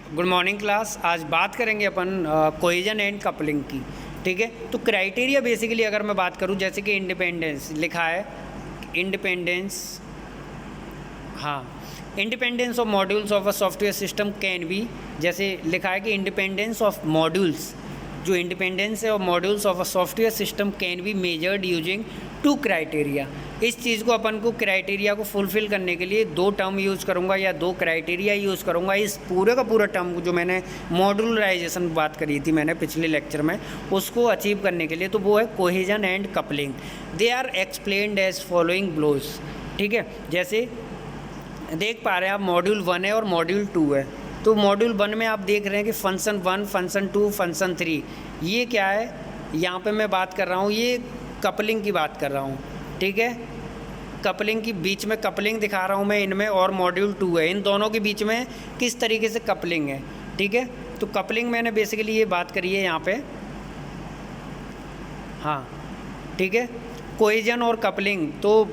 Good morning class. आज बात करेंगे अपन कोहेजन एंड कपलिंग की। ठीक है, तो क्राइटेरिया बेसिकली अगर मैं बात करूं, जैसे कि इंडिपेंडेंस लिखा है, इंडिपेंडेंस, हाँ, independence of modules of a software system can be, जैसे लिखा है कि इंडिपेंडेंस ऑफ मॉड्यूल्स, जो इंडिपेंडेंस है of modules of a software system can be measured using two criteria. इस चीज़ को अपन को क्राइटेरिया को फुलफ़िल करने के लिए दो टर्म यूज़ करूँगा या दो क्राइटेरिया यूज़ करूँगा। इस पूरे का पूरा टर्म जो मैंने मॉड्यूलराइजेशन बात करी थी मैंने पिछले लेक्चर में, उसको अचीव करने के लिए, तो वो है cohesion and coupling. They are explained as following below. ठीक है, जैसे देख पा रहे हैं आप मॉड्यूल 1 है और मॉड्यूल 2 है। तो मॉड्यूल 1 में आप देख रहे हैं कि फंक्शन 1, फंक्शन 2, फंक्शन 3, ये क्या है, यहाँ पे मैं बात कर रहा हूँ, ये कपलिंग की बात कर रहा हूँ। ठीक है, कपलिंग की बीच में कपलिंग दिखा रहा हूँ मैं इनमें, और मॉड्यूल 2 है, इन दोनों के बीच में किस तरीके से कपलिंग है। ठीक है, तो कपलिंग मैंने बेसिकली ये बात करी है यहाँ पे, हाँ, ठीक है, कोहेजन और कपलिंग। तो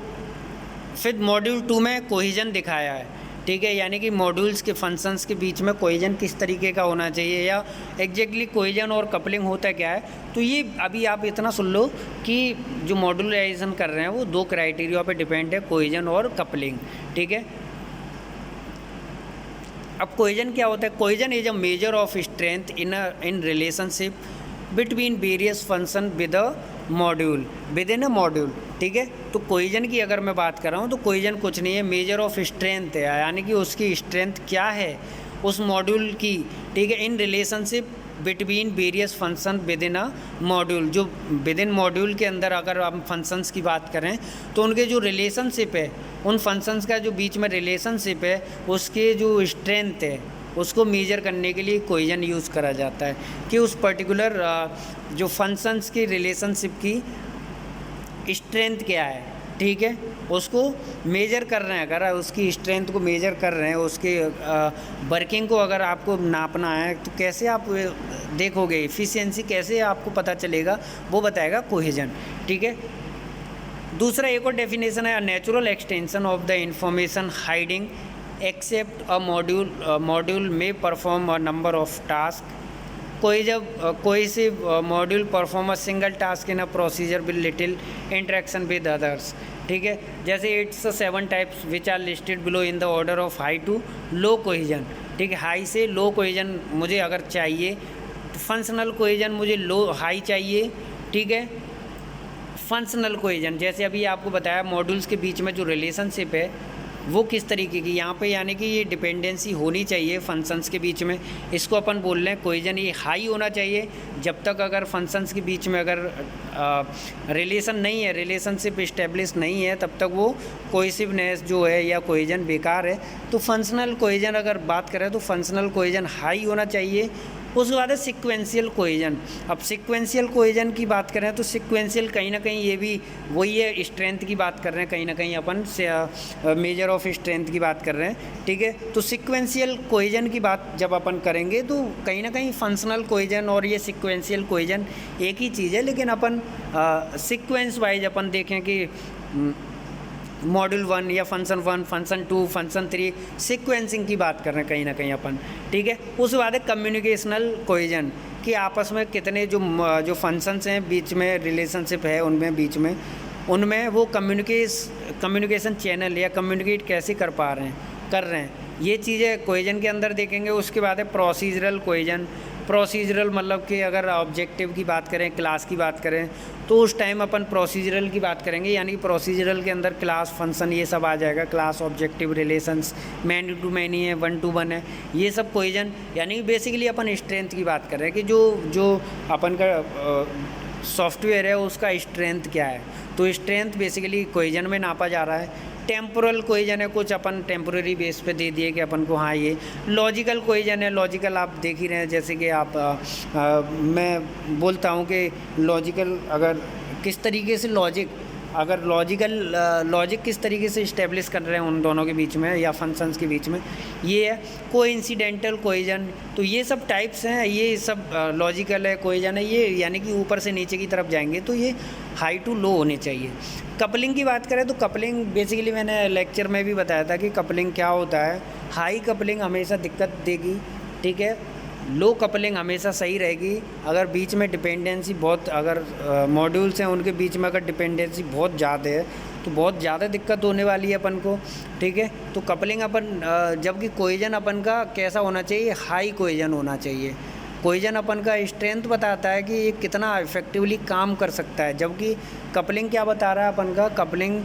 फिर मॉड्यूल 2 में कोहेजन दिखाया है। ठीक है, यानी कि मॉड्यूल्स के फंक्शंस के बीच में कोहेजन किस तरीके का होना चाहिए, या एग्जैक्टली कोहेजन और कपलिंग होता क्या है। तो ये अभी आप इतना सुन लो कि जो मॉड्यूलराइजेशन कर रहे हैं वो दो क्राइटेरिया पे डिपेंड है, कोहेजन और कपलिंग। ठीक है, अब कोहेजन क्या होता है? Cohesion is a measure of strength in relationship between various function with a module, with in a module. ठीक है, तो कोहेजन की अगर मैं बात कर रहा हूँ तो कोहेजन कुछ नहीं है, मेजर ऑफ स्ट्रेंथ है, यानी कि उसकी स्ट्रेंथ क्या है उस मॉड्यूल की। ठीक है, in relationship between various function with in a module, जो विद इन मॉड्यूल के अंदर अगर हम फंक्शंस की बात करें तो उनके जो रिलेशनशिप है, उन फंक्शंस का जो बीच में रिलेशनशिप है, उसके जो स्ट्रेंथ है उसको मेजर करने के लिए कोहेजन यूज़ करा जाता है कि उस पर्टिकुलर जो फंक्शंस की रिलेशनशिप की स्ट्रेंथ क्या है। ठीक है, उसको मेजर कर रहे हैं, अगर उसकी स्ट्रेंथ को मेजर कर रहे हैं, उसके वर्किंग को अगर आपको नापना है तो कैसे आप देखोगे, एफिशिएंसी कैसे आपको पता चलेगा, वो बताएगा कोहेजन। ठीक है, दूसरा एक और डेफिनेशन है, natural extension of the information hiding except a module में perform a number of task. कोई से module perform a single task in a procedure with little interaction with others. ठीक है, जैसे it's 7 types which are listed below in the order of high to low cohesion. ठीक है, high से लो cohesion मुझे अगर चाहिए तो फंक्शनल कोहेजन मुझे लो हाई चाहिए। ठीक है, फंक्शनल कोहेजन जैसे अभी आपको बताया मॉड्यूल्स के बीच में जो रिलेशनशिप है वो किस तरीके की, यहाँ पे यानी कि ये डिपेंडेंसी होनी चाहिए फंक्शंस के बीच में, इसको अपन बोल रहे हैं कोहेजन। ये हाई होना चाहिए, जब तक अगर फंक्शंस के बीच में अगर रिलेशन नहीं है, रिलेशनशिप इस्टेब्लिश नहीं है, तब तक वो कोहेसिवनेस जो है या कोहेजन बेकार है। तो फंक्शनल कोहेजन अगर बात करें तो फंक्शनल कोहेजन हाई होना चाहिए। उसके बाद है सिक्वेंशियल कोहेजन। अब सिक्वेंशियल कोहेजन की बात करें तो सिक्वेंशियल कहीं ना कहीं ये भी वही है, स्ट्रेंथ की बात कर रहे हैं, कहीं ना कहीं अपन से मेजर ऑफ स्ट्रेंथ की बात कर रहे हैं। ठीक है, तो सिक्वेंशियल कोहेजन की बात जब अपन करेंगे तो कहीं ना कहीं फंक्शनल कोहेजन और ये सिक्वेंशियल कोहेजन एक ही चीज़ है, लेकिन अपन सिक्वेंस वाइज अपन देखें कि मॉड्यूल 1 या फंक्शन 1, फंक्शन 2, फंक्शन 3 सीक्वेंसिंग की बात कर रहे हैं कहीं ना कहीं अपन। ठीक है, उसके बाद है कम्युनिकेशनल कोहेजन कि आपस में कितने जो फंक्शंस हैं बीच में रिलेशनशिप है उनमें बीच में उनमें वो कम्युनिकेशन चैनल या कम्युनिकेट कैसे कर रहे हैं, ये चीज़ें कोहेजन के अंदर देखेंगे। उसके बाद है प्रोसीजरल कोहेजन। प्रोसीजरल मतलब कि अगर ऑब्जेक्टिव की बात करें, क्लास की बात करें, तो उस टाइम अपन प्रोसीजरल की बात करेंगे, यानी कि प्रोसीजरल के अंदर क्लास, फंक्शन ये सब आ जाएगा, class, objective, relations, many to many है, 1 to 1 है, ये सब कोहेजन। यानी कि बेसिकली अपन स्ट्रेंथ की बात कर रहे हैं कि जो अपन का सॉफ्टवेयर है उसका स्ट्रेंथ क्या है, तो स्ट्रेंथ बेसिकली कोहेजन में नापा जा रहा है। टेम्पोरल कोहेजन है, कुछ अपन टेम्पोररी बेस पे दे दिए कि अपन को हाँ ये। लॉजिकल कोहेजन है, लॉजिकल आप देख ही रहे हैं, जैसे कि आप मैं बोलता हूँ कि लॉजिकल अगर किस तरीके से लॉजिक किस तरीके से इस्टेब्लिश कर रहे हैं उन दोनों के बीच में या फंक्शंस के बीच में, ये है। कोइंसिडेंटल कोहेजन, तो ये सब टाइप्स हैं, ये सब लॉजिकल है, कोहेजन है, ये यानी कि ऊपर से नीचे की तरफ जाएंगे तो ये हाई टू लो होने चाहिए। कपलिंग की बात करें तो कपलिंग बेसिकली मैंने लेक्चर में भी बताया था कि कपलिंग क्या होता है। हाई कपलिंग हमेशा दिक्कत देगी, ठीक है। लो कपलिंग हमेशा सही रहेगी। अगर बीच में डिपेंडेंसी बहुत, अगर मॉड्यूल्स हैं उनके बीच में अगर डिपेंडेंसी बहुत ज़्यादा है तो बहुत ज़्यादा दिक्कत होने वाली है अपन को, ठीक है। तो कपलिंग अपन जबकि कोहेजन अपन का कैसा होना चाहिए, हाई कोहेजन होना चाहिए। कोहेजन अपन का स्ट्रेंथ बताता है कि ये कितना इफेक्टिवली काम कर सकता है, जबकि कपलिंग क्या बता रहा है अपन का, कपलिंग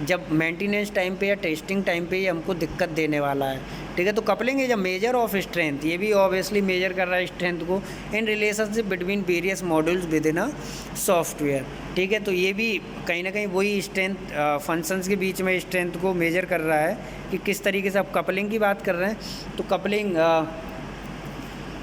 जब मेंटेनेंस टाइम पे या टेस्टिंग टाइम पे ये हमको दिक्कत देने वाला है, ठीक है। तो coupling is a measure of strength, ये भी ऑब्वियसली मेजर कर रहा है स्ट्रेंथ को in relationship between various modules with in a software, ठीक है। तो ये भी कहीं ना कहीं वही स्ट्रेंथ फंक्शंस के बीच में स्ट्रेंथ को मेजर कर रहा है कि किस तरीके से आप कपलिंग की बात कर रहे हैं। तो कपलिंग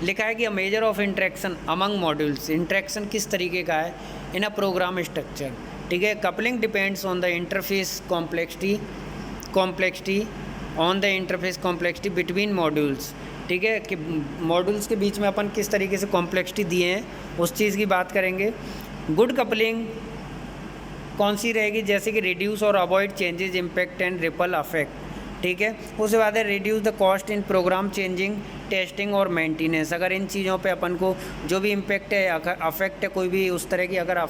लिखा है कि a measure of interaction among modules, interaction किस तरीके का है इन अ प्रोग्राम स्ट्रक्चर, ठीक है। Coupling depends on the interface complexity on the interface complexity between modules, ठीक है, कि मॉड्यूल्स के बीच में अपन किस तरीके से कॉम्प्लेक्सिटी दिए हैं उस चीज़ की बात करेंगे। गुड कपलिंग कौन सी रहेगी, जैसे कि रिड्यूस और avoid changes impact and ripple effect, ठीक है। उसके बाद है reduce the cost in program changing testing और मेंटेनेंस। अगर इन चीज़ों पे अपन को जो भी इम्पैक्ट है, अफेक्ट है कोई भी उस तरह की, अगर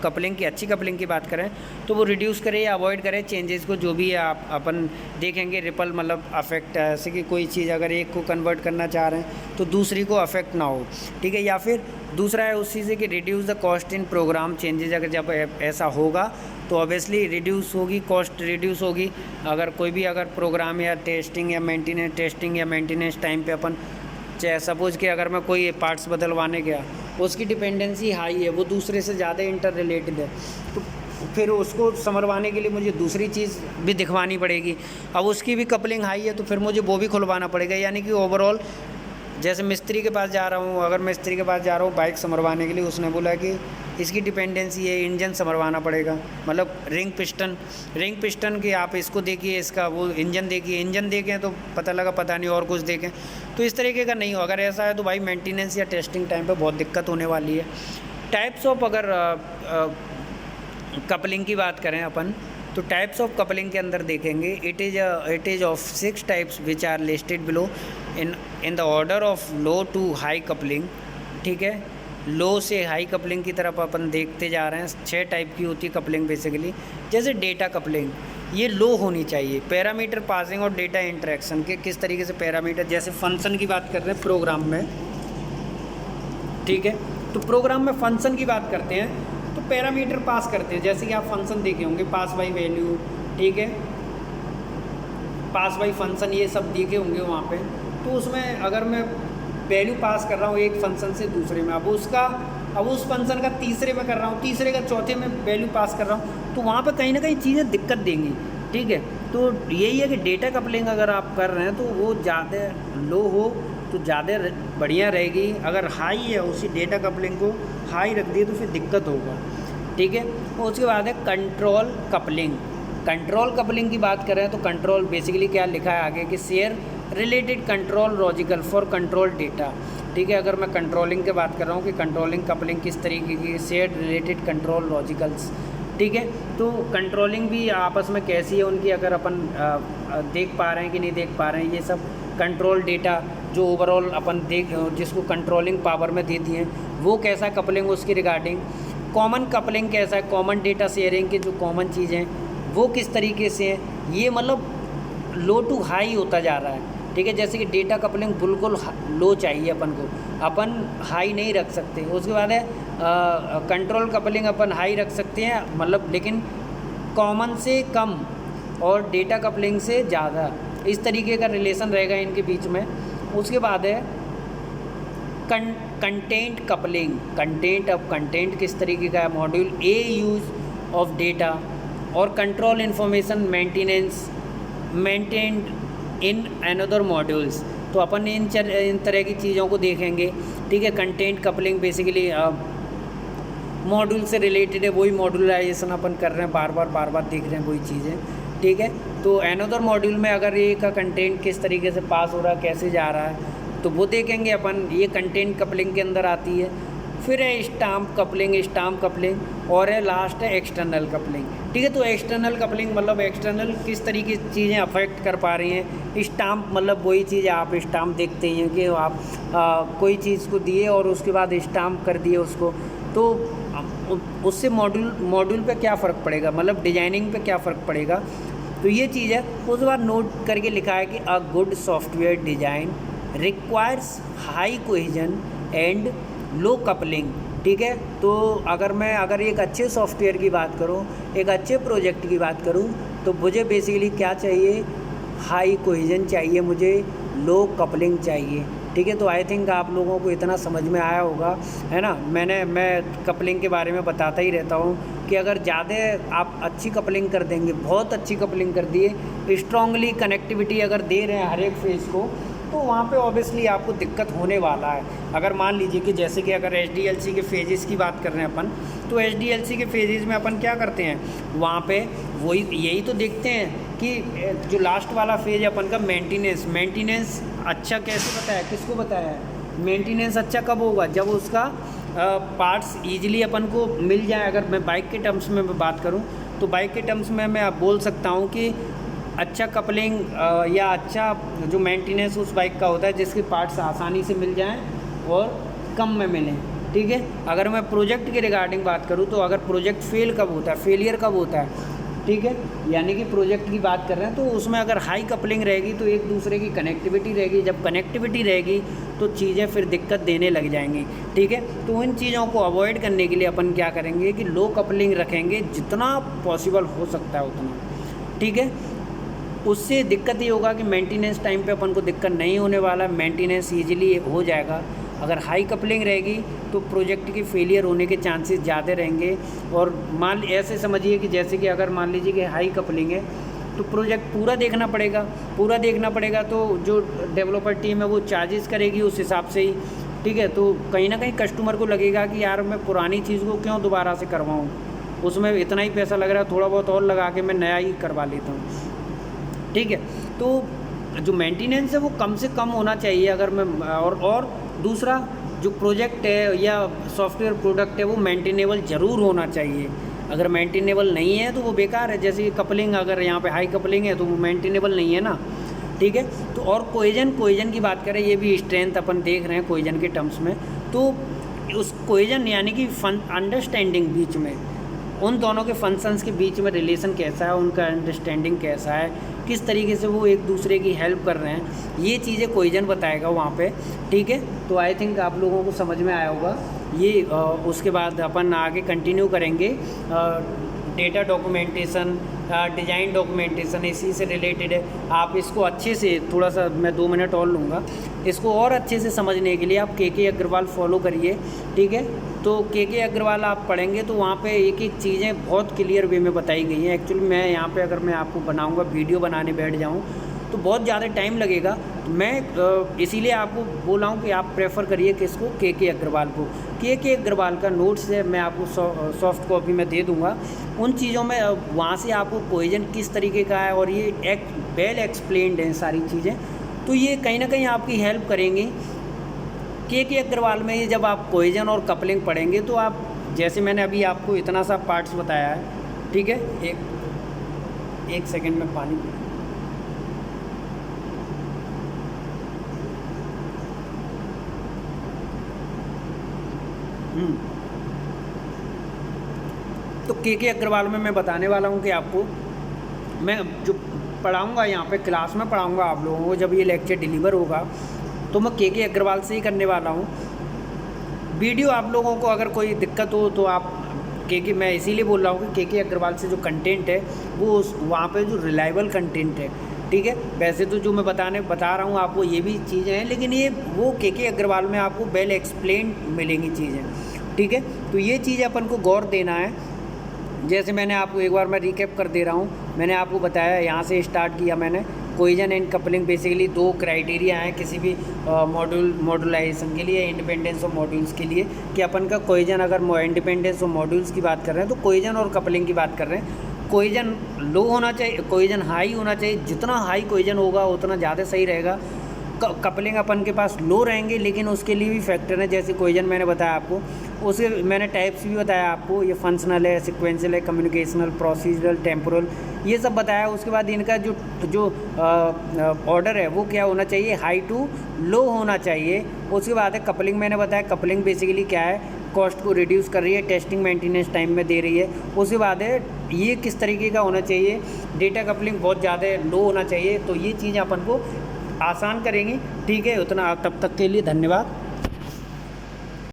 कपलिंग की अच्छी कपलिंग की बात करें तो वो रिड्यूस करे या अवॉइड करे चेंजेस को, जो भी है आप अपन देखेंगे। रिपल मतलब अफेक्ट है, ऐसे कि कोई चीज़ अगर एक को कन्वर्ट करना चाह रहे हैं तो दूसरी को अफेक्ट ना हो, ठीक है। या फिर दूसरा है उस चीज़ से कि reduce the cost in program changes, अगर जब ऐसा होगा तो ऑब्वियसली रिड्यूस होगी, कॉस्ट रिड्यूस होगी। अगर कोई भी अगर प्रोग्राम या टेस्टिंग या मेंटेनेंस टाइम पे अपन चाहे सपोज कि अगर मैं कोई पार्ट्स बदलवाने गया, उसकी डिपेंडेंसी हाई है, वो दूसरे से ज़्यादा इंटर रिलेटेड है, तो फिर उसको समरवाने के लिए मुझे दूसरी चीज़ भी दिखवानी पड़ेगी। अब उसकी भी कपलिंग हाई है तो फिर मुझे वो भी खुलवाना पड़ेगा। यानी कि ओवरऑल जैसे मिस्त्री के पास जा रहा हूँ, अगर मिस्त्री के पास जा रहा हूँ बाइक समरवाने के लिए, उसने बोला कि इसकी डिपेंडेंसी है, इंजन समरवाना पड़ेगा, मतलब रिंग पिस्टन की आप इसको देखिए, इसका वो इंजन देखिए, इंजन देखें तो पता लगा पता नहीं और कुछ देखें, तो इस तरीके का नहीं हो। अगर ऐसा है तो भाई मेंटेनेंस या टेस्टिंग टाइम पे बहुत दिक्कत होने वाली है। टाइप्स ऑफ अगर कपलिंग की बात करें अपन तो टाइप्स ऑफ कपलिंग के अंदर देखेंगे, it is of 6 types which are listed below in the order of low to high coupling, ठीक है। लो से हाई कपलिंग की तरफ अपन देखते जा रहे हैं। 6 टाइप की होती है कपलिंग बेसिकली। जैसे डेटा कपलिंग, ये लो होनी चाहिए। पैरामीटर पासिंग और डेटा इंटरेक्शन के किस तरीके से पैरामीटर, जैसे फंक्शन की बात कर रहे हैं प्रोग्राम में, ठीक है। तो प्रोग्राम में फंक्शन की बात करते हैं तो पैरामीटर पास करते हैं। जैसे कि आप फंक्शन देखे होंगे, पास बाई वैल्यू, ठीक है, पास बाई फंक्शन, ये सब देखे होंगे वहाँ पे। तो उसमें अगर मैं वैल्यू पास कर रहा हूँ एक फंक्शन से दूसरे में, अब उस फंक्शन का तीसरे में कर रहा हूँ, तीसरे का चौथे में वैल्यू पास कर रहा हूँ, तो वहाँ पे कहीं ना कहीं चीज़ें दिक्कत देंगी, ठीक है। तो यही है कि डेटा कपलिंग अगर आप कर रहे हैं तो वो ज़्यादा लो हो तो ज़्यादा बढ़िया रहेगी। अगर हाई है उसी डेटा कपलिंग को हाई रख दिए तो फिर दिक्कत होगा, ठीक है। और उसके बाद है कंट्रोल कपलिंग। कंट्रोल कपलिंग की बात करें तो कंट्रोल बेसिकली क्या लिखा है आगे कि share related control logical for control data, ठीक है। अगर मैं कंट्रोलिंग की बात कर रहा हूँ कि कंट्रोलिंग कपलिंग किस तरीके की, शेयर रिलेटेड कंट्रोल लॉजिकल्स, ठीक है। तो कंट्रोलिंग भी आपस में कैसी है उनकी, अगर अपन देख पा रहे हैं कि नहीं देख पा रहे हैं, ये सब कंट्रोल डेटा जो ओवरऑल अपन जिसको कंट्रोलिंग पावर में देती हैं वो कैसा कपलिंग, उसकी रिगार्डिंग। कॉमन कपलिंग कैसा है, कॉमन डेटा शेयरिंग की जो कॉमन चीज़ें वो किस तरीके से हैं, ये मतलब लो टू हाई होता जा रहा है, ठीक है। जैसे कि डेटा कपलिंग बिल्कुल लो चाहिए अपन को, अपन हाई नहीं रख सकते। उसके बाद है कंट्रोल कपलिंग अपन हाई रख सकते हैं, मतलब लेकिन कॉमन से कम और डेटा कपलिंग से ज़्यादा, इस तरीके का रिलेशन रहेगा इनके बीच में। उसके बाद है कंटेंट कपलिंग। कंटेंट किस तरीके का है, module A use of data और control information maintained in another modules. तो अपन इन तरह की चीज़ों को देखेंगे, ठीक है। कंटेंट कपलिंग बेसिकली मॉड्यूल से रिलेटेड है, वही मॉड्यूलाइजेशन अपन कर रहे हैं, बार बार देख रहे हैं वही चीज़ें, ठीक है। तो अनदर मॉड्यूल में अगर ये का कंटेंट किस तरीके से पास हो रहा है, कैसे जा रहा है, तो वो देखेंगे अपन, ये कंटेंट कपलिंग के अंदर आती है। फिर है स्टाम्प कपलिंग और है लास्ट है एक्सटर्नल कपलिंग। ठीक है, तो एक्सटर्नल कपलिंग मतलब एक्सटर्नल किस तरीके की चीज़ें अफेक्ट कर पा रही हैं। स्टाम्प मतलब वही चीज़ आप स्टाम्प देखते हैं कि आप कोई चीज़ को दिए और उसके बाद स्टाम्प कर दिए उसको, तो उससे मॉड्यूल पे क्या फ़र्क पड़ेगा, मतलब डिजाइनिंग पे क्या फ़र्क पड़ेगा। तो ये चीज़ है। उसके बाद नोट करके लिखा है कि a good software design requires high cohesion and low coupling. ठीक है, तो अगर एक अच्छे सॉफ्टवेयर की बात करूं, एक अच्छे प्रोजेक्ट की बात करूं, तो मुझे बेसिकली क्या चाहिए, हाई कोहेजन चाहिए, मुझे लो कपलिंग चाहिए। ठीक है, तो आई थिंक आप लोगों को इतना समझ में आया होगा, है ना। मैं कपलिंग के बारे में बताता ही रहता हूँ कि अगर ज़्यादा आप अच्छी कपलिंग कर देंगे, बहुत अच्छी कपलिंग कर दिए, स्ट्रांगली कनेक्टिविटी अगर दे रहे हैं हर एक फेज़ को, तो वहाँ पे ऑब्वियसली आपको दिक्कत होने वाला है। अगर मान लीजिए कि जैसे कि अगर एचडीएलसी के फेजेस की बात कर रहे हैं अपन, तो एचडीएलसी के फेजेस में अपन क्या करते हैं, वहाँ पे वही यही तो देखते हैं कि जो लास्ट वाला फेज है अपन का मेंटेनेंस अच्छा कैसे बताया, किसको बताया है, मेंटेनेंस अच्छा कब होगा, जब उसका पार्ट्स ईजिली अपन को मिल जाए। अगर मैं बाइक के टर्म्स में बात करूँ, तो बाइक के टर्म्स में मैं बोल सकता हूँ कि अच्छा कपलिंग या अच्छा जो मेंटेनेंस उस बाइक का होता है जिसके पार्ट्स आसानी से मिल जाएं और कम में मिलें। ठीक है, अगर मैं प्रोजेक्ट के रिगार्डिंग बात करूं, तो अगर प्रोजेक्ट फेलियर कब होता है, ठीक है, यानी कि प्रोजेक्ट की बात कर रहे हैं, तो उसमें अगर हाई कपलिंग रहेगी तो एक दूसरे की कनेक्टिविटी रहेगी, जब कनेक्टिविटी रहेगी तो चीज़ें फिर दिक्कत देने लग जाएंगी। ठीक है, तो इन चीज़ों को अवॉइड करने के लिए अपन क्या करेंगे कि लो कपलिंग रखेंगे, जितना पॉसिबल हो सकता है उतना। ठीक है, उससे दिक्कत ये होगा कि मेंटेनेंस टाइम पे अपन को दिक्कत नहीं होने वाला, मेंटेनेंस ईजिली हो जाएगा। अगर हाई कपलिंग रहेगी तो प्रोजेक्ट की फेलियर होने के चांसेस ज़्यादा रहेंगे। और ऐसे समझिए कि जैसे कि अगर मान लीजिए कि हाई कपलिंग है, तो प्रोजेक्ट पूरा देखना पड़ेगा, तो जो डेवलपर टीम है वो चार्जेस करेगी उस हिसाब से ही। ठीक है, तो कहीं ना कहीं कस्टमर को लगेगा कि यार मैं पुरानी चीज़ को क्यों दोबारा से करवाऊँ, उसमें इतना ही पैसा लग रहा है, थोड़ा बहुत और लगा के मैं नया ही करवा लेता हूँ। ठीक है, तो जो मेंटेनेंस है वो कम से कम होना चाहिए। अगर मैं और दूसरा जो प्रोजेक्ट है या सॉफ्टवेयर प्रोडक्ट है वो मेंटेनेबल ज़रूर होना चाहिए। अगर मेंटेनेबल नहीं है तो वो बेकार है। जैसे कि कपलिंग, अगर यहाँ पे हाई कपलिंग है तो वो मेंटेनेबल नहीं है ना। ठीक है, तो और कोहेजन की बात करें, ये भी स्ट्रेंथ अपन देख रहे हैं कोहेजन के टर्म्स में। तो उस कोहेजन यानी कि अंडरस्टैंडिंग बीच में, उन दोनों के फंक्शंस के बीच में रिलेशन कैसा है, उनका अंडरस्टैंडिंग कैसा है, किस तरीके से वो एक दूसरे की हेल्प कर रहे हैं, ये चीज़ें कोहेजन बताएगा वहाँ पे। ठीक है, तो आई थिंक आप लोगों को समझ में आया होगा ये। उसके बाद अपन आगे कंटिन्यू करेंगे डेटा डॉक्यूमेंटेशन, डिज़ाइन डॉक्यूमेंटेशन, इसी से रिलेटेड है। आप इसको अच्छे से, थोड़ा सा मैं 2 मिनट और लूँगा, इसको और अच्छे से समझने के लिए आप के अग्रवाल फॉलो करिए। ठीक है, तो के अग्रवाल आप पढ़ेंगे तो वहाँ पे एक एक चीज़ें बहुत क्लियर वे में बताई गई हैं। एक्चुअली मैं यहाँ पे अगर मैं आपको बनाऊँगा, वीडियो बनाने बैठ जाऊँ तो बहुत ज़्यादा टाइम लगेगा। तो मैं इसीलिए आपको बोला हूँ कि आप प्रेफर करिए किसको, के अग्रवाल को। के अग्रवाल का नोट्स है मैं आपको सॉफ्ट कॉपी में दे दूँगा। उन चीज़ों में वहाँ से आपको कोहेजन किस तरीके का है और ये वेल एक्सप्लेन्ड है सारी चीज़ें, तो ये कहीं ना कहीं आपकी हेल्प करेंगी। के अग्रवाल में ये जब आप कोहेजन और कपलिंग पढ़ेंगे तो आप, जैसे मैंने अभी आपको इतना सा पार्ट्स बताया है, ठीक है, एक सेकंड में पानी पी। तो के अग्रवाल में मैं बताने वाला हूँ कि आपको मैं जो पढ़ाऊँगा यहाँ पे क्लास में पढ़ाऊँगा आप लोगों को, जब ये लेक्चर डिलीवर होगा तो मैं के अग्रवाल से ही करने वाला हूँ। वीडियो आप लोगों को अगर कोई दिक्कत हो तो आप मैं इसीलिए बोल रहा हूँ कि के अग्रवाल से जो कंटेंट है वो वहाँ पे जो रिलायबल कंटेंट है। ठीक है, वैसे तो जो मैं बता रहा हूँ आपको ये भी चीज़ें हैं, लेकिन ये वो के अग्रवाल में आपको वेल एक्सप्लेन मिलेंगी चीज़ें। ठीक है, तो ये चीज़ अपन को गौर देना है। जैसे मैंने आपको एक बार मैं रिकैप कर दे रहा हूँ, मैंने आपको बताया, यहाँ से स्टार्ट किया मैंने। Cohesion and coupling basically 2 criteria हैं किसी भी मॉड्यूलाइजेशन के लिए, इंडिपेंडेंस ऑफ मॉड्यूल्स के लिए, कि अपन का कोहेजन, अगर इंडिपेंडेंस ऑफ मॉड्यूल्स की बात कर रहे हैं तो कोहेजन और कपलिंग की बात कर रहे हैं। कोहेजन लो होना चाहिए, कोहेजन हाई होना चाहिए। जितना हाई कोहेजन होगा उतना ज़्यादा सही रहेगा। कपलिंग अपन के पास लो रहेंगे, लेकिन उसके लिए भी फैक्टर है, जैसे कोहेजन मैंने बताया आपको, उसके मैंने टाइप्स भी बताया आपको, ये फंक्शनल है, सीक्वेंशियल है, कम्युनिकेशनल, प्रोसीजरल, टेम्पोरल, ये सब बताया। उसके बाद इनका जो ऑर्डर है वो क्या होना चाहिए, हाई टू लो होना चाहिए। उसके बाद है कपलिंग, मैंने बताया कपलिंग बेसिकली क्या है, कॉस्ट को रिड्यूस कर रही है, टेस्टिंग मेंटेनेंस टाइम में दे रही है। उसके बाद है ये किस तरीके का होना चाहिए, डेटा कपलिंग बहुत ज़्यादा लो होना चाहिए। तो ये चीज़ें अपन को आसान करेंगी, ठीक है। उतना तब तक के लिए धन्यवाद।